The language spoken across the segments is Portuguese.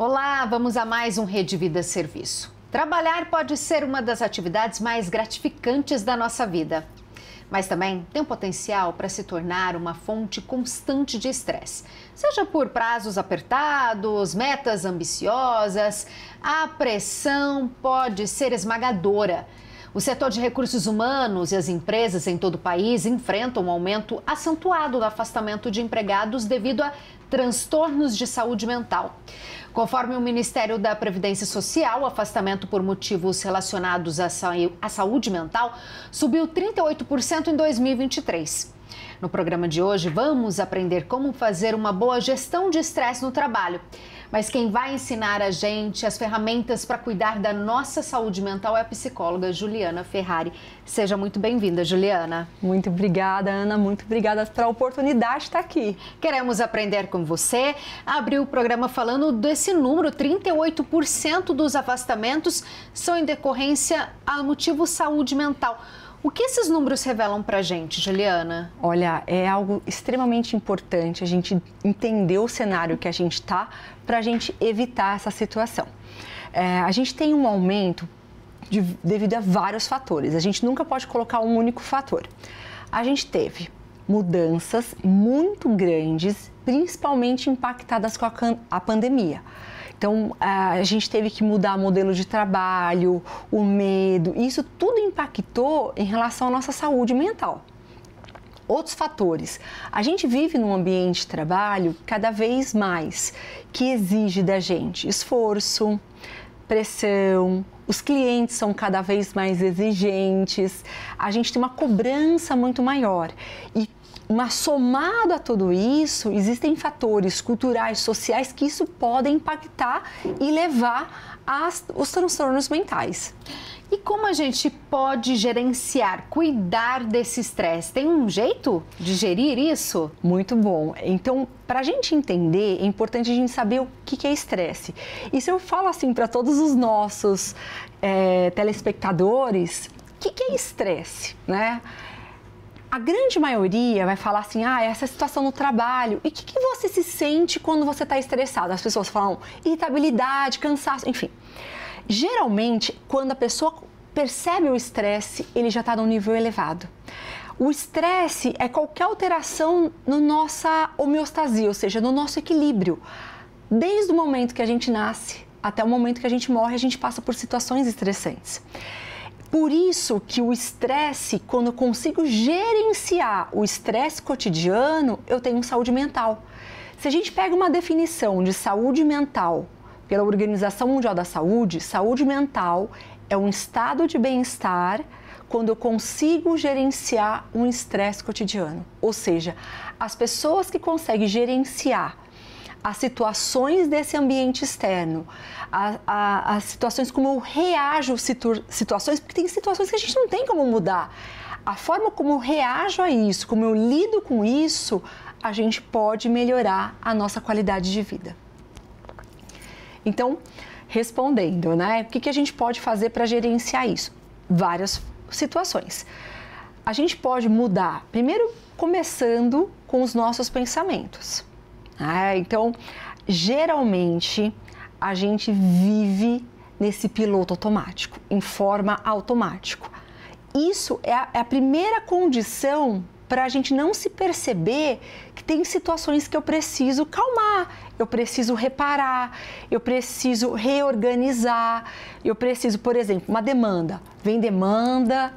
Olá, vamos a mais um Rede Vida Serviço. Trabalhar pode ser uma das atividades mais gratificantes da nossa vida, mas também tem o potencial para se tornar uma fonte constante de estresse. Seja por prazos apertados, metas ambiciosas, a pressão pode ser esmagadora. O setor de recursos humanos e as empresas em todo o país enfrentam um aumento acentuado do afastamento de empregados devido a transtornos de saúde mental. Conforme o Ministério da Previdência Social, o afastamento por motivos relacionados à saúde mental subiu 38% em 2023. No programa de hoje, vamos aprender como fazer uma boa gestão de estresse no trabalho. Mas quem vai ensinar a gente as ferramentas para cuidar da nossa saúde mental é a psicóloga Juliana Ferrari. Seja muito bem-vinda, Juliana. Muito obrigada, Ana. Muito obrigada pela oportunidade de estar aqui. Queremos aprender com você. Abriu o programa falando desse número, 38% dos afastamentos são em decorrência a motivo saúde mental. O que esses números revelam para a gente, Juliana? Olha, é algo extremamente importante a gente entender o cenário que a gente está para a gente evitar essa situação. A gente tem um aumento devido a vários fatores. A gente nunca pode colocar um único fator. A gente teve mudanças muito grandes, principalmente impactadas com a pandemia. Então, a gente teve que mudar o modelo de trabalho, o medo, e isso tudo impactou em relação à nossa saúde mental. Outros fatores, a gente vive num ambiente de trabalho cada vez mais que exige da gente esforço, pressão, os clientes são cada vez mais exigentes, a gente tem uma cobrança muito maior e somado a tudo isso, existem fatores culturais, sociais que isso podem impactar e levar os transtornos mentais. E como a gente pode gerenciar, cuidar desse estresse? Tem um jeito de gerir isso? Muito bom. Então, para a gente entender, é importante a gente saber o que é estresse. E se eu falo assim para todos os nossos telespectadores, o que é estresse, né? A grande maioria vai falar assim, essa situação no trabalho. E o que você se sente quando você está estressado? As pessoas falam irritabilidade, cansaço, enfim. Geralmente, quando a pessoa percebe o estresse, ele já está num nível elevado. O estresse é qualquer alteração na nossa homeostasia, ou seja, no nosso equilíbrio. Desde o momento que a gente nasce até o momento que a gente morre, a gente passa por situações estressantes. Por isso que o estresse, quando eu consigo gerenciar o estresse cotidiano, eu tenho saúde mental. Se a gente pega uma definição de saúde mental pela Organização Mundial da Saúde, saúde mental é um estado de bem-estar quando eu consigo gerenciar um estresse cotidiano. Ou seja, as pessoas que conseguem gerenciar as situações desse ambiente externo, as situações como eu reajo situações, porque tem situações que a gente não tem como mudar. A forma como eu reajo a isso, como eu lido com isso, a gente pode melhorar a nossa qualidade de vida. Então, respondendo, né? O que a gente pode fazer para gerenciar isso? Várias situações. A gente pode mudar, primeiro começando com os nossos pensamentos. Então, geralmente, a gente vive nesse piloto automático, em forma automática. Isso é a primeira condição para a gente não se perceber que tem situações que eu preciso calmar, eu preciso reparar, eu preciso reorganizar, eu preciso, por exemplo, uma demanda. Vem demanda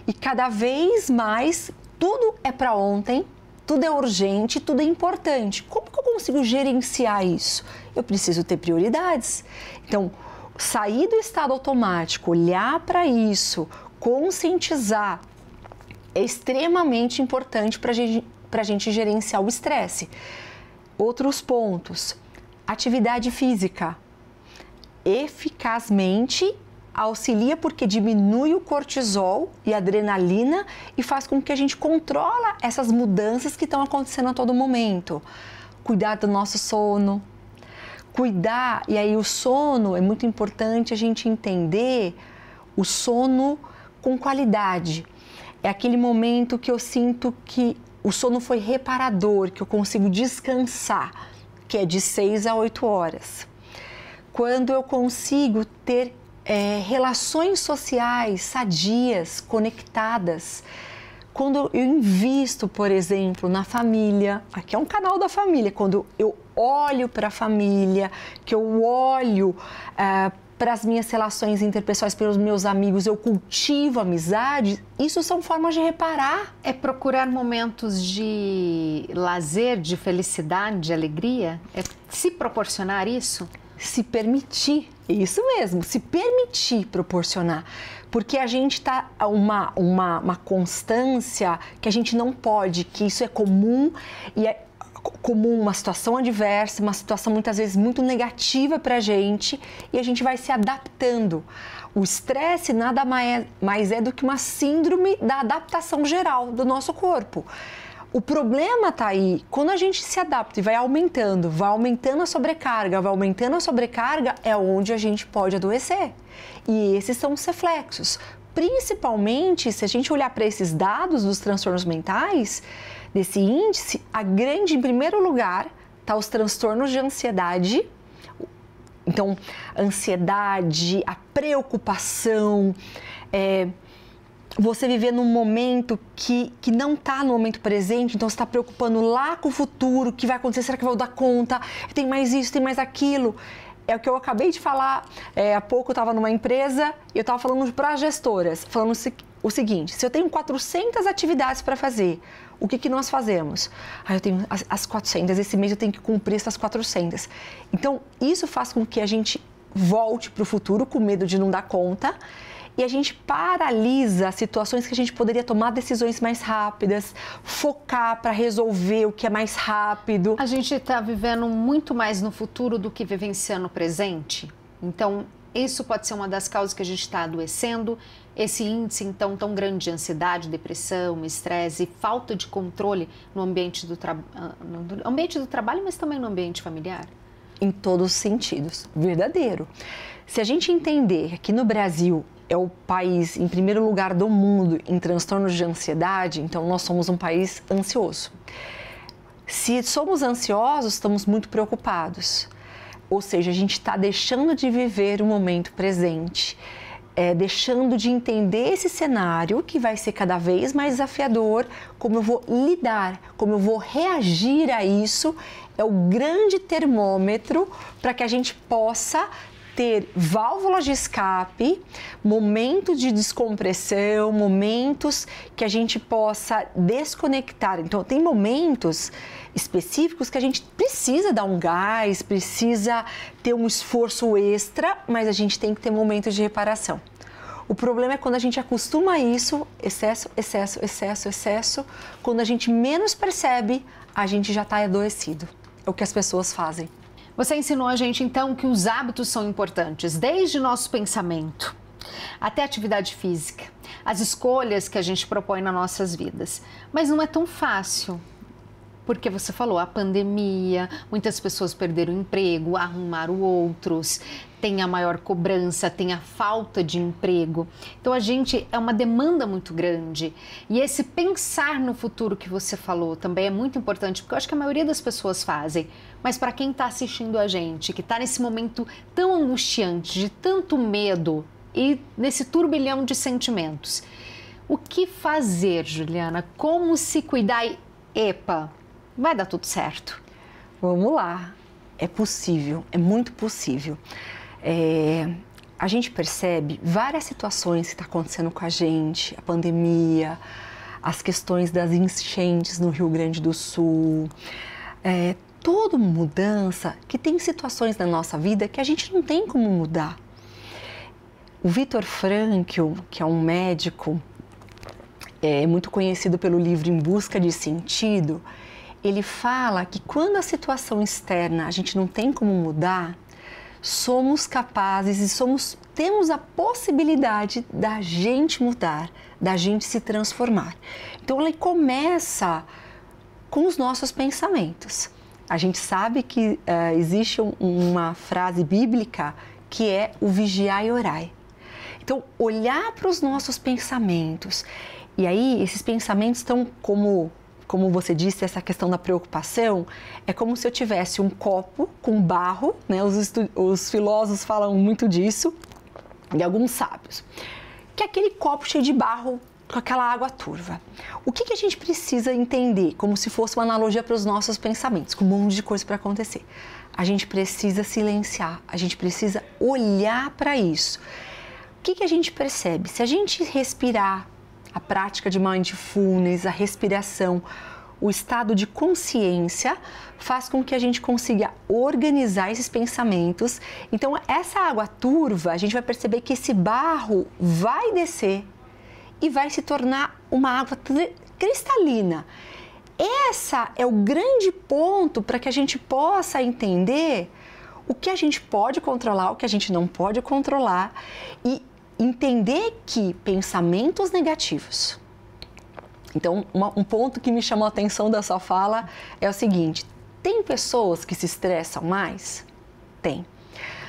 e cada vez mais tudo é para ontem. Tudo é urgente, tudo é importante. Como que eu consigo gerenciar isso? Eu preciso ter prioridades. Então, sair do estado automático, olhar para isso, conscientizar, é extremamente importante para a gente gerenciar o estresse. Outros pontos, atividade física. Eficazmente auxilia porque diminui o cortisol e a adrenalina e faz com que a gente controla essas mudanças que estão acontecendo a todo momento. Cuidar do nosso sono. E aí o sono, é muito importante a gente entender o sono com qualidade. É aquele momento que eu sinto que o sono foi reparador, que eu consigo descansar. que é de 6 a 8 horas. Quando eu consigo ter relações sociais sadias, conectadas. Quando eu invisto, por exemplo, na família, aqui é um canal da família, quando eu olho para a família, que eu olho para as minhas relações interpessoais, pelos meus amigos, eu cultivo amizade, isso são formas de reparar. É procurar momentos de lazer, de felicidade, de alegria? É se proporcionar isso? Se permitir, isso mesmo, se permitir proporcionar. Porque a gente está uma constância que a gente não pode, que isso é comum e é comum uma situação adversa, uma situação muitas vezes muito negativa para a gente e a gente vai se adaptando. O estresse nada mais é do que uma síndrome da adaptação geral do nosso corpo. O problema está aí, quando a gente se adapta e vai aumentando a sobrecarga, é onde a gente pode adoecer. E esses são os reflexos. Principalmente, se a gente olhar para esses dados dos transtornos mentais, desse índice, em primeiro lugar, está os transtornos de ansiedade. Então, ansiedade, a preocupação, você viver num momento que não está no momento presente, então você está preocupando lá com o futuro, o que vai acontecer, será que eu vou dar conta, tem mais isso, tem mais aquilo. É o que eu acabei de falar, há pouco eu estava numa empresa e eu estava falando para as gestoras, falando o seguinte, se eu tenho 400 atividades para fazer, o que nós fazemos? Eu tenho as 400, esse mês eu tenho que cumprir essas 400. Então, isso faz com que a gente volte para o futuro com medo de não dar conta e a gente paralisa situações que a gente poderia tomar decisões mais rápidas, focar para resolver o que é mais rápido. A gente está vivendo muito mais no futuro do que vivenciando o presente. Então, isso pode ser uma das causas que a gente está adoecendo. Esse índice, então, tão grande de ansiedade, depressão, estresse e falta de controle no ambiente do trabalho, mas também no ambiente familiar. Em todos os sentidos, verdadeiro. Se a gente entender que aqui no Brasil é o país em primeiro lugar do mundo em transtornos de ansiedade, então nós somos um país ansioso. Se somos ansiosos, estamos muito preocupados. Ou seja, a gente está deixando de viver o momento presente, deixando de entender esse cenário que vai ser cada vez mais desafiador, como eu vou lidar, como eu vou reagir a isso, é o grande termômetro para que a gente possa ter válvulas de escape, momentos de descompressão, momentos que a gente possa desconectar. Então, tem momentos específicos que a gente precisa dar um gás, precisa ter um esforço extra, mas a gente tem que ter momentos de reparação. O problema é quando a gente acostuma a isso, excesso, excesso, excesso, excesso, quando a gente menos percebe, a gente já está adoecido. É o que as pessoas fazem. Você ensinou a gente, então, que os hábitos são importantes, desde nosso pensamento até a atividade física, as escolhas que a gente propõe nas nossas vidas. Mas não é tão fácil, porque você falou, a pandemia, muitas pessoas perderam o emprego, arrumaram outros, tem a maior cobrança, tem a falta de emprego. Então, é uma demanda muito grande. E esse pensar no futuro que você falou também é muito importante, porque eu acho que a maioria das pessoas fazem. Mas para quem está assistindo a gente, que está nesse momento tão angustiante, de tanto medo e nesse turbilhão de sentimentos, o que fazer, Juliana? Como se cuidar? Epa, vai dar tudo certo. Vamos lá. É possível, é muito possível. A gente percebe várias situações que estão acontecendo com a gente, a pandemia, as questões das enchentes no Rio Grande do Sul, toda mudança que tem situações na nossa vida que a gente não tem como mudar. O Viktor Frankl, que é um médico muito conhecido pelo livro Em Busca de Sentido, ele fala que quando a situação externa a gente não tem como mudar, somos capazes e temos a possibilidade da gente mudar, da gente se transformar. Então, ele começa com os nossos pensamentos. A gente sabe que existe uma frase bíblica que é o vigiai e orai. Então, olhar para os nossos pensamentos. E aí, esses pensamentos estão como como você disse, essa questão da preocupação, é como se eu tivesse um copo com barro, né? Os filósofos falam muito disso, e alguns sábios, que é aquele copo cheio de barro com aquela água turva. O que a gente precisa entender, como se fosse uma analogia para os nossos pensamentos, com um monte de coisa para acontecer? A gente precisa silenciar, a gente precisa olhar para isso. O que a gente percebe? Se a gente respirar, a prática de mindfulness, a respiração, o estado de consciência faz com que a gente consiga organizar esses pensamentos. Então, essa água turva, a gente vai perceber que esse barro vai descer e vai se tornar uma água cristalina. Essa é o grande ponto para que a gente possa entender o que a gente pode controlar, o que a gente não pode controlar e entender que pensamentos negativos. Então, um ponto que me chamou a atenção da sua fala é o seguinte: tem pessoas que se estressam mais? Tem.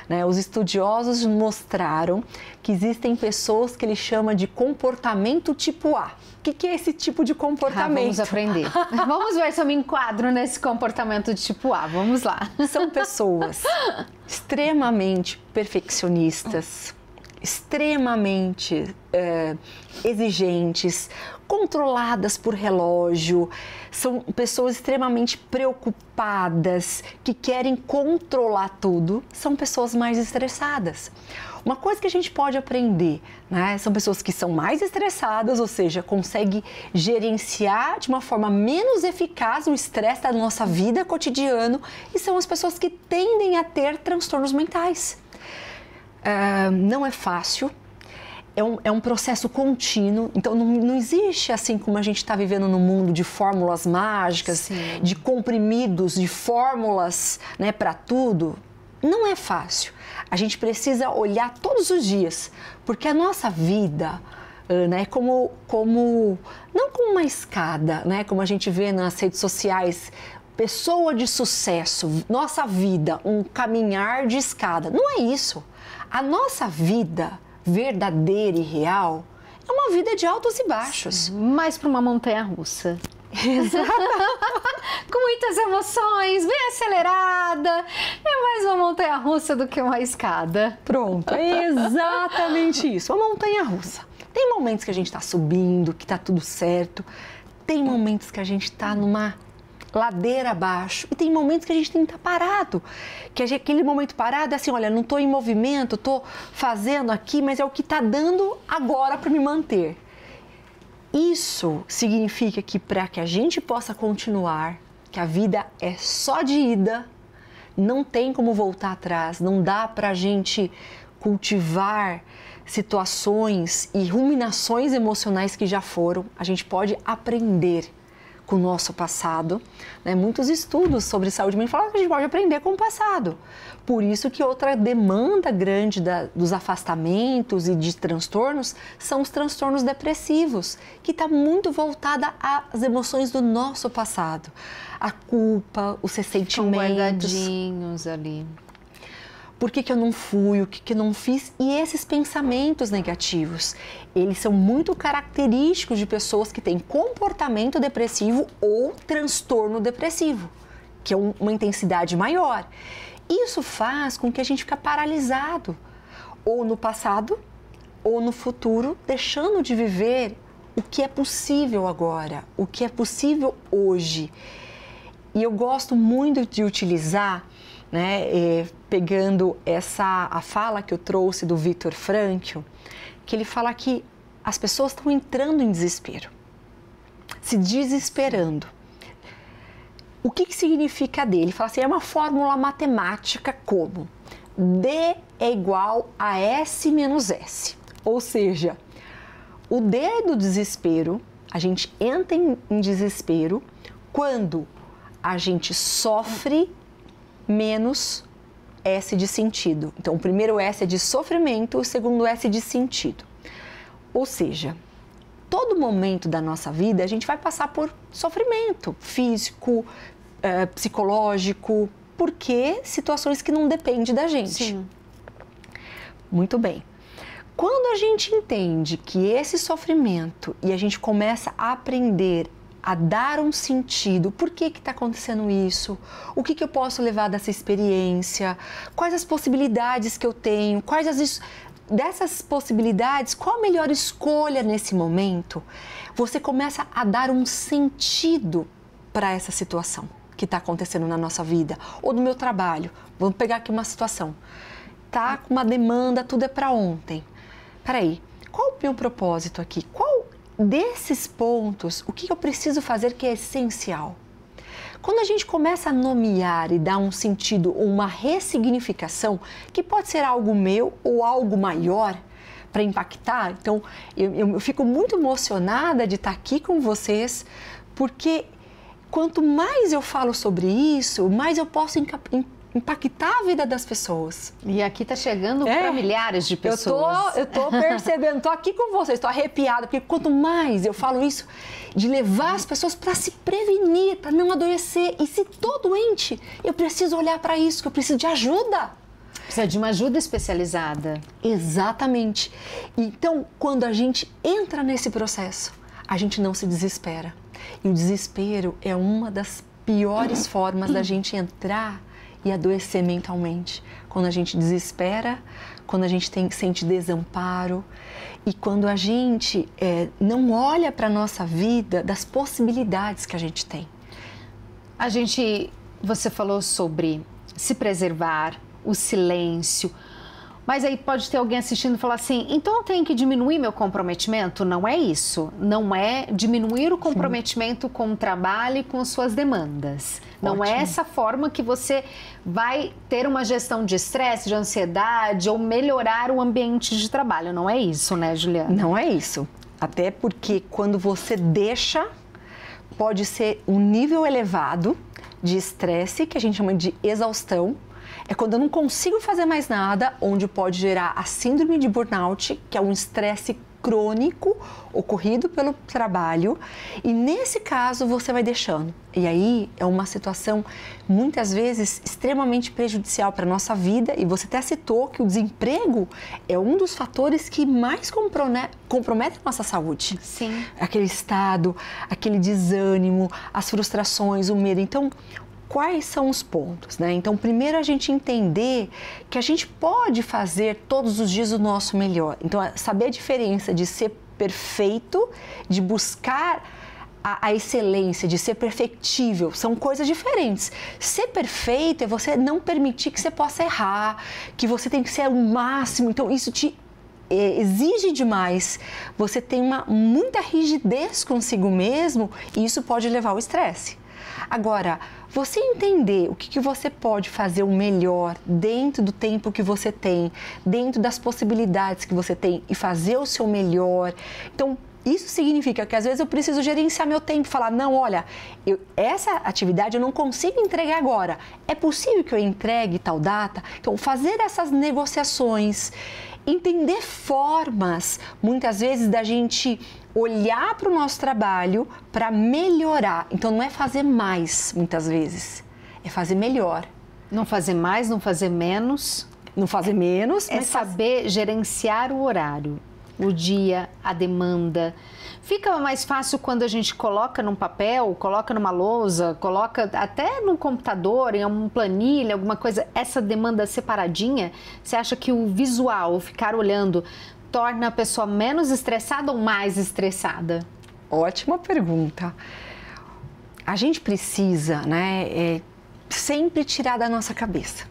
Né? Os estudiosos mostraram que existem pessoas que ele chama de comportamento tipo A. O que é esse tipo de comportamento? Vamos aprender. Vamos ver se eu me enquadro nesse comportamento de tipo A. Vamos lá. São pessoas extremamente perfeccionistas, extremamente exigentes, controladas por relógio, são pessoas extremamente preocupadas, que querem controlar tudo, são pessoas mais estressadas. Uma coisa que a gente pode aprender, né, são pessoas que são mais estressadas, ou seja, conseguem gerenciar de uma forma menos eficaz o estresse da nossa vida cotidiana, e são as pessoas que tendem a ter transtornos mentais. Não é fácil. É um processo contínuo, então não existe assim como a gente está vivendo no mundo de fórmulas mágicas, sim, de comprimidos, de fórmulas, né, para tudo. Não é fácil. A gente precisa olhar todos os dias, porque a nossa vida, né, não como uma escada, né, como a gente vê nas redes sociais, pessoa de sucesso, nossa vida, um caminhar de escada. Não é isso. A nossa vida verdadeira e real é uma vida de altos e baixos. Sim, mais para uma montanha-russa. Exato. Com muitas emoções, bem acelerada. É mais uma montanha-russa do que uma escada. Pronto, é exatamente isso, uma montanha-russa. Tem momentos que a gente está subindo, que está tudo certo. Tem momentos que a gente está numa ladeira abaixo, e tem momentos que a gente tem que estar parado, que aquele momento parado é assim, olha, não estou em movimento, estou fazendo aqui, mas é o que está dando agora para me manter. Isso significa que para que a gente possa continuar, que a vida é só de ida, não tem como voltar atrás, não dá para a gente cultivar situações e ruminações emocionais que já foram, a gente pode aprender com o nosso passado, né? Muitos estudos sobre saúde mental falam que a gente pode aprender com o passado. Por isso que outra demanda grande dos afastamentos e de transtornos são os transtornos depressivos, que está muito voltada às emoções do nosso passado. A culpa, os ressentimentos. Ficam guardadinhos ali. Por que eu não fui, o que eu não fiz? E esses pensamentos negativos, eles são muito característicos de pessoas que têm comportamento depressivo ou transtorno depressivo, que é uma intensidade maior. Isso faz com que a gente fique paralisado, ou no passado, ou no futuro, deixando de viver o que é possível agora, o que é possível hoje. E eu gosto muito de utilizar, né, pegando a fala que eu trouxe do Viktor Frankl, que ele fala que as pessoas estão entrando em desespero, se desesperando. O que significa D? Ele fala assim, é uma fórmula matemática como D é igual a S menos S. Ou seja, o D do desespero, a gente entra em desespero quando a gente sofre menos S de sentido. Então, o primeiro S é de sofrimento, o segundo S é de sentido. Ou seja, todo momento da nossa vida a gente vai passar por sofrimento físico, psicológico, porque situações que não dependem da gente. Sim. Muito bem. Quando a gente entende que esse sofrimento e a gente começa a aprender a dar um sentido. Por que está acontecendo isso? O que eu posso levar dessa experiência? Quais as possibilidades que eu tenho? Dessas possibilidades, qual a melhor escolha nesse momento? Você começa a dar um sentido para essa situação que está acontecendo na nossa vida ou no meu trabalho. Vamos pegar aqui uma situação. Tá com uma demanda, tudo é para ontem. Peraí, qual o meu propósito aqui? Qual desses pontos, o que eu preciso fazer que é essencial? Quando a gente começa a nomear e dar um sentido ou uma ressignificação, que pode ser algo meu ou algo maior para impactar, então eu fico muito emocionada de estar aqui com vocês, porque quanto mais eu falo sobre isso, mais eu posso impactar a vida das pessoas. E aqui tá chegando para milhares de pessoas. Eu tô percebendo, tô aqui com vocês, tô arrepiada, porque quanto mais eu falo isso, de levar as pessoas para se prevenir, para não adoecer. E se tô doente, eu preciso olhar para isso, que eu preciso de ajuda. Precisa de uma ajuda especializada. Exatamente. Então, quando a gente entra nesse processo, a gente não se desespera. E o desespero é uma das piores formas da gente entrar e adoecer mentalmente. Quando a gente desespera, quando a gente sente desamparo e quando a gente não olha para a nossa vida das possibilidades que a gente tem. Você falou sobre se preservar, o silêncio, mas aí pode ter alguém assistindo e falar assim, então eu tenho que diminuir meu comprometimento? Não é isso. Não é diminuir o comprometimento com o trabalho e com suas demandas. Não é essa forma que você vai ter uma gestão de estresse, de ansiedade ou melhorar o ambiente de trabalho. Não é isso, né, Juliana? Não é isso. Até porque quando você deixa, pode ser um nível elevado de estresse, que a gente chama de exaustão. É quando eu não consigo fazer mais nada, onde pode gerar a síndrome de burnout, que é um estresse crônico ocorrido pelo trabalho, e nesse caso você vai deixando. E aí é uma situação muitas vezes extremamente prejudicial para a nossa vida, e você até citou que o desemprego é um dos fatores que mais compromete a nossa saúde. Sim. Aquele estado, aquele desânimo, as frustrações, o medo. Então, quais são os pontos, né? Então, primeiro a gente entender que a gente pode fazer todos os dias o nosso melhor. Então, saber a diferença de ser perfeito, de buscar a excelência, de ser perfectível, são coisas diferentes. Ser perfeito é você não permitir que você possa errar, que você tem que ser o máximo. Então, isso te exige demais. Você tem muita rigidez consigo mesmo e isso pode levar ao estresse. Agora, você entender o que você pode fazer o melhor dentro do tempo que você tem, dentro das possibilidades que você tem e fazer o seu melhor. Então, isso significa que às vezes eu preciso gerenciar meu tempo, falar, não, olha, essa atividade eu não consigo entregar agora. É possível que eu entregue tal data? Então, fazer essas negociações, entender formas, muitas vezes, da gente olhar para o nosso trabalho para melhorar. Então, não é fazer mais, muitas vezes, é fazer melhor. Não fazer mais, não fazer menos. Não fazer menos. É saber gerenciar o horário, o dia, a demanda. Fica mais fácil quando a gente coloca num papel, coloca numa lousa, coloca até no computador, em uma planilha, alguma coisa, essa demanda separadinha. Você acha que o visual, ficar olhando, torna a pessoa menos estressada ou mais estressada? Ótima pergunta. A gente precisa, sempre tirar da nossa cabeça.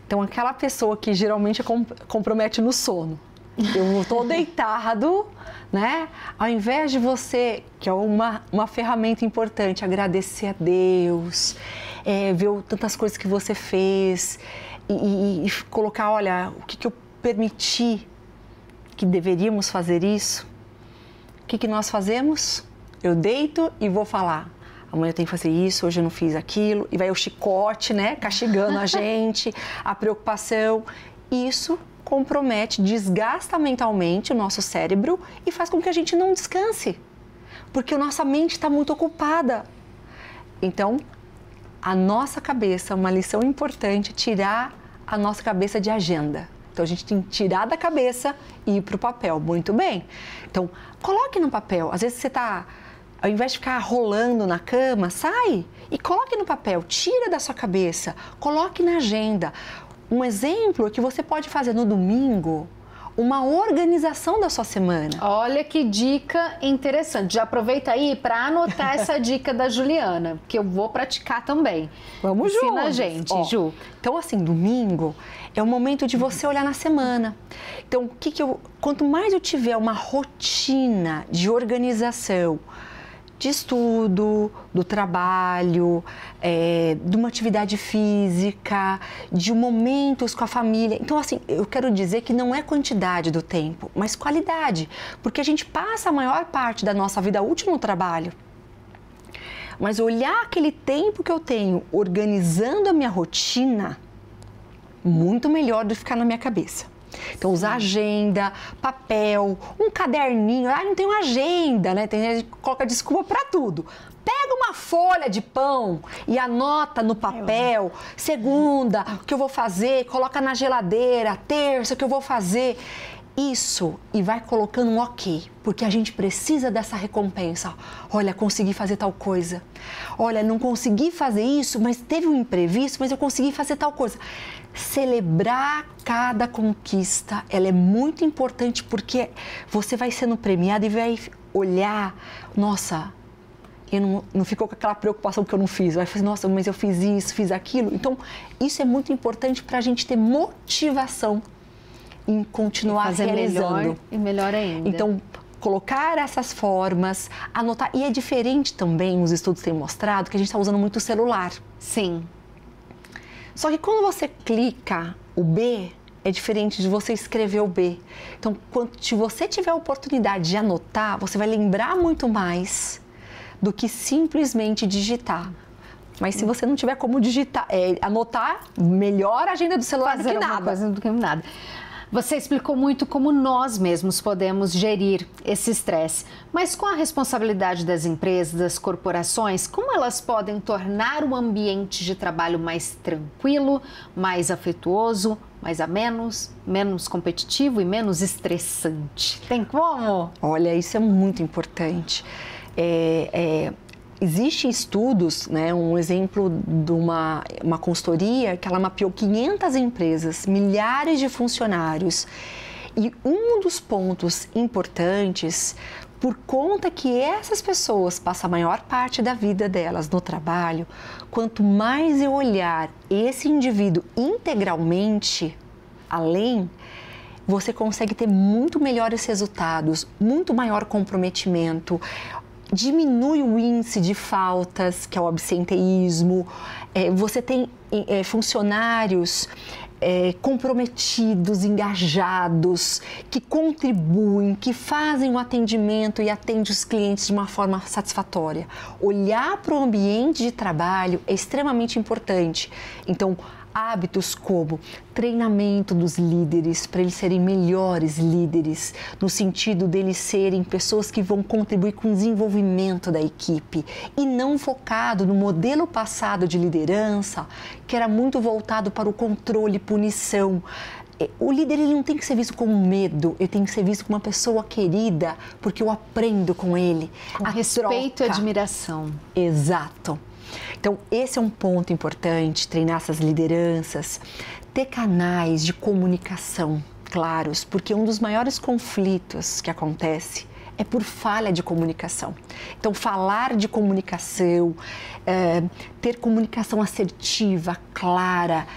Então, aquela pessoa que geralmente compromete no sono. Eu estou deitado, Ao invés de você, que é uma ferramenta importante, agradecer a Deus, ver tantas coisas que você fez e colocar, olha, o que eu permiti que deveríamos fazer isso, o que nós fazemos? Eu deito e vou falar. Amanhã eu tenho que fazer isso, hoje eu não fiz aquilo. E vai o chicote, castigando a gente, a preocupação. Isso compromete, desgasta mentalmente o nosso cérebro e faz com que a gente não descanse. Porque a nossa mente está muito ocupada. Então, a nossa cabeça, uma lição importante é tirar a nossa cabeça de agenda. Então, a gente tem que tirar da cabeça e ir para o papel. Muito bem. Então, coloque no papel. Às vezes você está ao invés de ficar rolando na cama, sai e coloque no papel, tira da sua cabeça, coloque na agenda. Um exemplo é que você pode fazer no domingo uma organização da sua semana. Olha que dica interessante. Já aproveita aí para anotar essa dica da Juliana, que eu vou praticar também. Vamos juntos. Ensina a gente, Ju. Então, assim, domingo é o momento de você olhar na semana. Então, quanto mais eu tiver uma rotina de organização, de estudo, do trabalho, de uma atividade física, de momentos com a família. Então, assim, eu quero dizer que não é quantidade do tempo, mas qualidade, porque a gente passa a maior parte da nossa vida útil no trabalho. Mas olhar aquele tempo que eu tenho organizando a minha rotina, muito melhor do que ficar na minha cabeça. Então, usar agenda, papel, um caderninho. Ah, não tenho agenda, né? Tem gente que coloca desculpa para tudo. Pega uma folha de pão e anota no papel, segunda, o que eu vou fazer, coloca na geladeira, terça, o que eu vou fazer. Isso, e vai colocando um ok, porque a gente precisa dessa recompensa. Olha, consegui fazer tal coisa. Olha, não consegui fazer isso, mas teve um imprevisto, mas eu consegui fazer tal coisa. Celebrar cada conquista, ela é muito importante, porque você vai sendo premiado e vai olhar, nossa, eu não ficou com aquela preocupação que eu não fiz. Vai fazer, nossa, mas eu fiz isso, fiz aquilo. Então, isso é muito importante para a gente ter motivação em continuar realizando. Melhor e melhor ainda. Então, colocar essas formas, anotar. E é diferente também, os estudos têm mostrado, que a gente está usando muito o celular. Sim. Só que quando você clica o B, é diferente de você escrever o B. Então, se você tiver a oportunidade de anotar, você vai lembrar muito mais do que simplesmente digitar. Mas se você não tiver como digitar, anotar, melhor a agenda do celular do que nada. Do que nada. Você explicou muito como nós mesmos podemos gerir esse estresse, mas com a responsabilidade das empresas, das corporações, como elas podem tornar o ambiente de trabalho mais tranquilo, mais afetuoso, mais ameno, menos competitivo e menos estressante? Tem como? Olha, isso é muito importante. Existem estudos, né, um exemplo de uma consultoria que ela mapeou 500 empresas, milhares de funcionários. E um dos pontos importantes, por conta que essas pessoas passam a maior parte da vida delas no trabalho, quanto mais eu olhar esse indivíduo integralmente, além, você consegue ter muito melhores resultados, muito maior comprometimento, diminui o índice de faltas, que é o absenteísmo, você tem funcionários comprometidos, engajados, que contribuem, que fazem o atendimento e atendem os clientes de uma forma satisfatória. Olhar para o ambiente de trabalho é extremamente importante. Então, hábitos como treinamento dos líderes, para eles serem melhores líderes, no sentido deles serem pessoas que vão contribuir com o desenvolvimento da equipe e não focado no modelo passado de liderança, que era muito voltado para o controle e punição. O líder ele não tem que ser visto como medo, ele tem que ser visto como uma pessoa querida, porque eu aprendo com ele. Com respeito e admiração. Exato. Então, esse é um ponto importante, treinar essas lideranças, ter canais de comunicação claros, porque um dos maiores conflitos que acontece é por falha de comunicação. Então, falar de comunicação, ter comunicação assertiva, clara,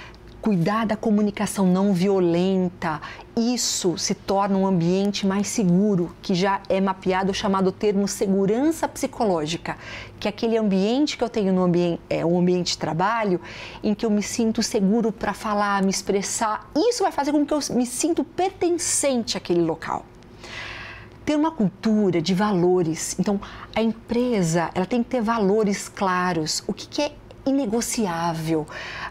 cuidar da comunicação não violenta, isso se torna um ambiente mais seguro, que já é mapeado, chamado termo segurança psicológica, que é aquele ambiente que eu tenho um ambiente de trabalho, em que eu me sinto seguro para falar, me expressar. Isso vai fazer com que eu me sinta pertencente àquele local. Ter uma cultura de valores. Então, a empresa ela tem que ter valores claros. O que é inegociável,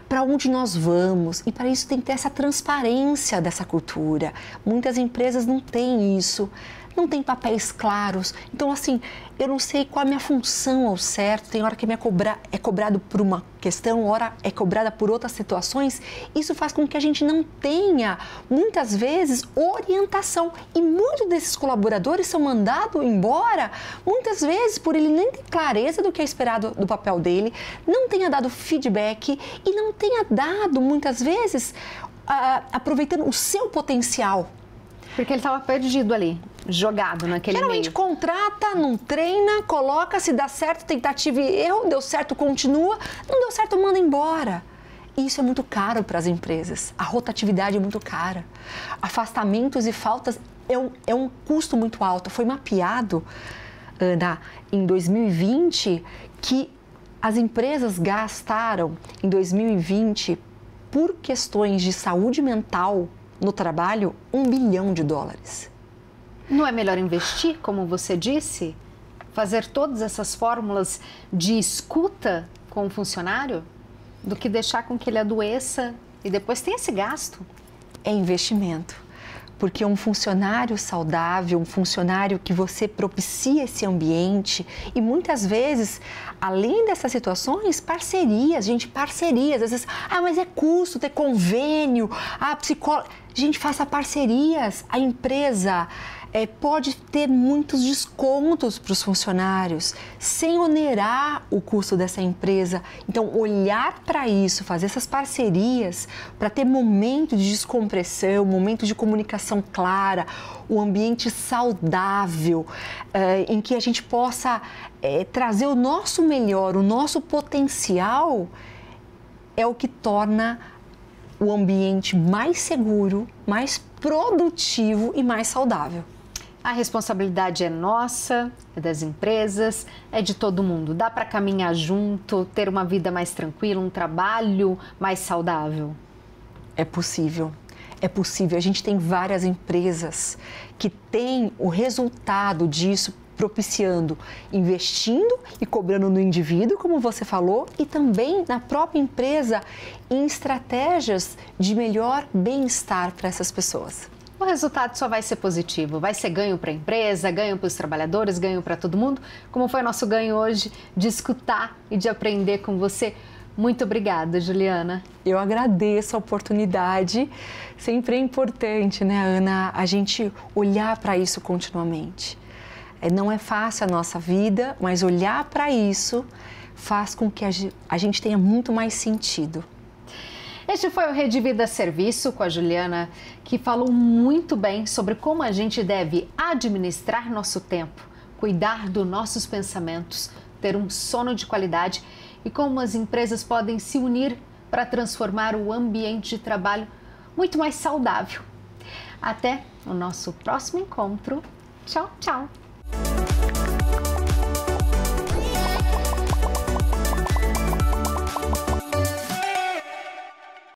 para onde nós vamos, e para isso tem que ter essa transparência dessa cultura. Muitas empresas não têm isso, não tem papéis claros. Então, assim, eu não sei qual a minha função ao certo, tem hora que é cobrado por uma questão, hora é cobrada por outras situações. Isso faz com que a gente não tenha, muitas vezes, orientação. E muitos desses colaboradores são mandados embora, muitas vezes, por ele nem ter clareza do que é esperado do papel dele, não tenha dado feedback e não tenha dado, muitas vezes, aproveitando o seu potencial. Porque ele estava perdido ali, jogado naquele Geralmente meio. contrata, não treina, coloca, se dá certo, tentativa e erro, deu certo, continua, não deu certo, manda embora. E isso é muito caro para as empresas, a rotatividade é muito cara. Afastamentos e faltas é um custo muito alto. Foi mapeado, Ana, em 2020, que as empresas gastaram em 2020, por questões de saúde mental no trabalho, US$1 bilhão. Não é melhor investir, como você disse? Fazer todas essas fórmulas de escuta com o funcionário? Do que deixar com que ele adoeça e depois tem esse gasto? É investimento. Porque um funcionário saudável, um funcionário que você propicia esse ambiente e muitas vezes, além dessas situações, parcerias, parcerias. Às vezes, mas é custo ter convênio, psicólogo. Gente, faça parcerias. A empresa pode ter muitos descontos para os funcionários, sem onerar o custo dessa empresa. Então, olhar para isso, fazer essas parcerias, para ter momento de descompressão, momento de comunicação clara, um ambiente saudável, em que a gente possa trazer o nosso melhor, o nosso potencial, é o que torna o ambiente mais seguro, mais produtivo e mais saudável. A responsabilidade é nossa, é das empresas, é de todo mundo. Dá para caminhar junto, ter uma vida mais tranquila, um trabalho mais saudável? É possível. É possível. A gente tem várias empresas que têm o resultado disso propiciando, investindo e cobrando no indivíduo, como você falou, e também na própria empresa em estratégias de melhor bem-estar para essas pessoas. O resultado só vai ser positivo, vai ser ganho para a empresa, ganho para os trabalhadores, ganho para todo mundo, como foi nosso ganho hoje de escutar e de aprender com você. Muito obrigada, Juliana. Eu agradeço a oportunidade. Sempre é importante, né, Ana, a gente olhar para isso continuamente. Não é fácil a nossa vida, mas olhar para isso faz com que a gente tenha muito mais sentido. Este foi o Rede Vida Serviço com a Juliana, que falou muito bem sobre como a gente deve administrar nosso tempo, cuidar dos nossos pensamentos, ter um sono de qualidade e como as empresas podem se unir para transformar o ambiente de trabalho muito mais saudável. Até o nosso próximo encontro. Tchau, tchau!